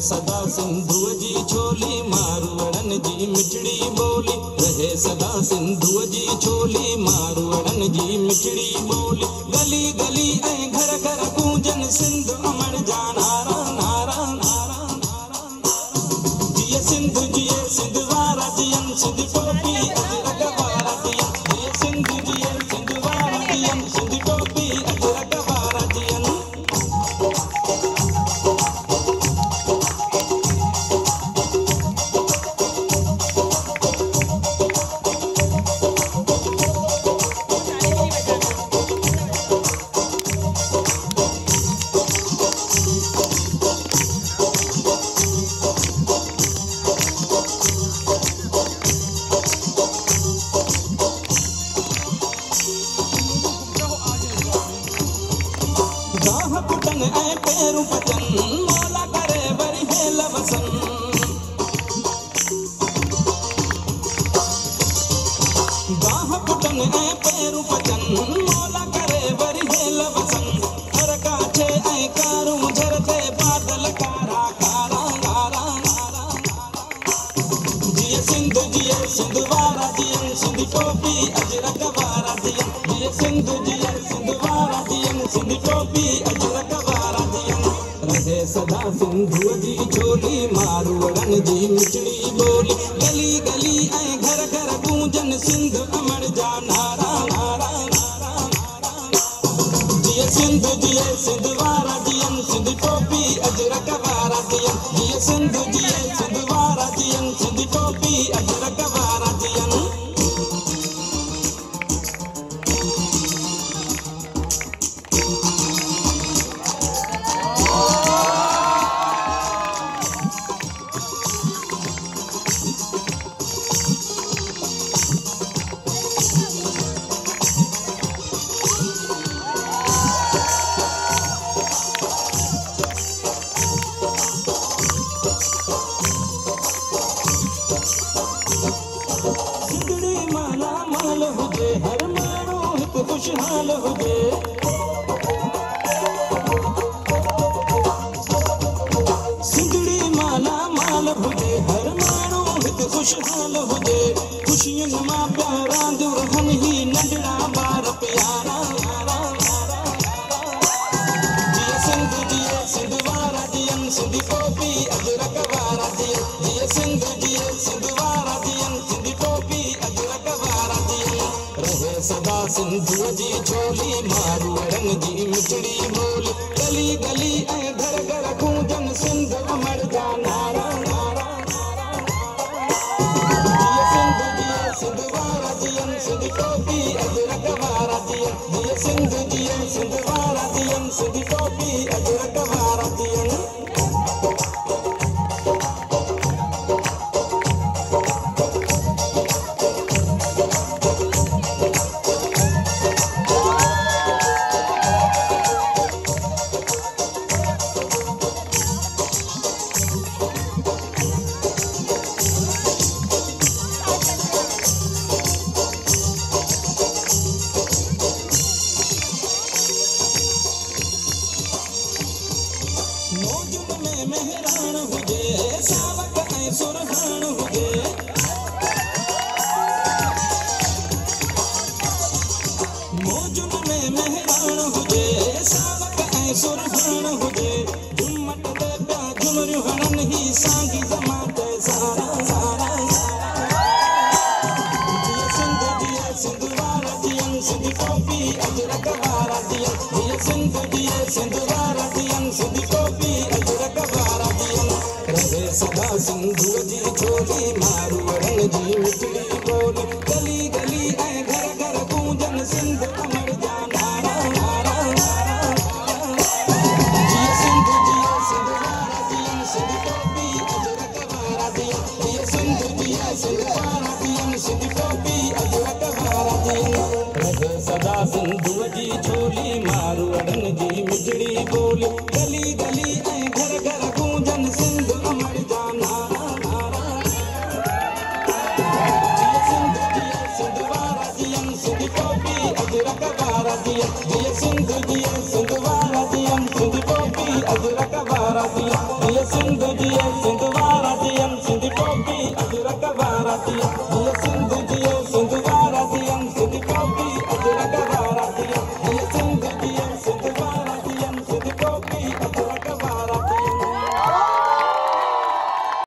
सदा सिंधु जी छोली मारवड़न जी मिठड़ी बोली। रहे सदा सिंधु जी छोली मारवड़न जी मिठड़ी बोली। गली गली ऐं घर घर गूंजन सिंध अमर जा नारा नारा नारा नारा। जिए सिंध जिए सिंध वारा जियन सिंध टोपी अजरक वारा जियन। जिए सिंध जिए सिंध वारा जियन सिंध टोपी अजरक वारा जियन। गाह पुटन ऐं पेरू पचन मौला करे वरी हेल वसन। गाह पुटन ऐं पेरू पचन मौला करे वरी हेल वसन। हर काछे ऐं कारूं झरते बादल कारा कारा कारा कारा। जिए सिंध जिए सिंध वारा जियन सिंध टोपी अजरक वारा जियन। जिए सिंध जिए सिंध वारा जियन सिंध टोपी अजरक वारा जियन। रहे सदा सिंधु जी छोली मारवड़न जी मिठड़ी बोली। गली गली ऐं घर घर गूंजन सिंध अमर जा नारा नारा नारा नारा। जिए सिंध जिए सिंध वारा जियन सिंध टोपी अजरक वारा जियन। जिए सिंध जिए सिंध वारा जियन सिंध टोपी अजरक वारा जियन। सिंधड़ी माला माल हुजे हर माण्हू हिकु खुशहाल हुजे। सिंधड़ी माला माल हुजे हर माण्हू हिकु खुशहाल हुजे। खुशियुनि मां पिया रांदियूं रहनि ही नंढड़ा ॿार प्यारा यारा यारा यारा। जिए सिंध जिए सिंध वारा जियन सिंध टोपी अजरक वारा जियन। जिए सिंध जिए सिंध वारा जियन सिंध टोपी अजरक वारा जियन। रहे सदा सिंधु जी छोली मारवड़न जी मिठड़ी बोली। गली गली ऐं घर घर गूंजन सिंध अमर जा नारा नारा नारा नारा। जिए सिंध जिए सिंध वारा जियन सिंध टोपी अजरक वारा जियन। जिए सिंध जिए सिंध वारा जियन सिंध टोपी अजरक वारा जियन। मौजुन में मेहरान हुजे सावक ऐं सुरहान हुजे। मौजुन में मेहरान हुजे सावक ऐं सुरहान हुजे। झुमट ते पिया झुमरियूं हणनि ही सांगी जमात सारा सारा सारा। जिए सिंध जिए सिंध वारा जियन सिंध टोपी अजरक वारा जियन। जिए सिंध जिए सिंध वारा जियन सिंध टोपी अजरक वारा जियन। रहे सदा सिंधु जी छोली मारवड़न जी मिठड़ी बोली। गली गली ऐं घर घर गूंजन सिंध अमर जा नारा नारा नारा नारा। जिए सिंध जिए सिंध वारा जियन सिंध टोपी अजरक वारा जियन। जिए सिंध जिए सिंध वारा जियन सिंध टोपी अजरक वारा जियन। रहे सदा सिंधु जी छोली मारवड़न जी मिठड़ी बोली। गली गली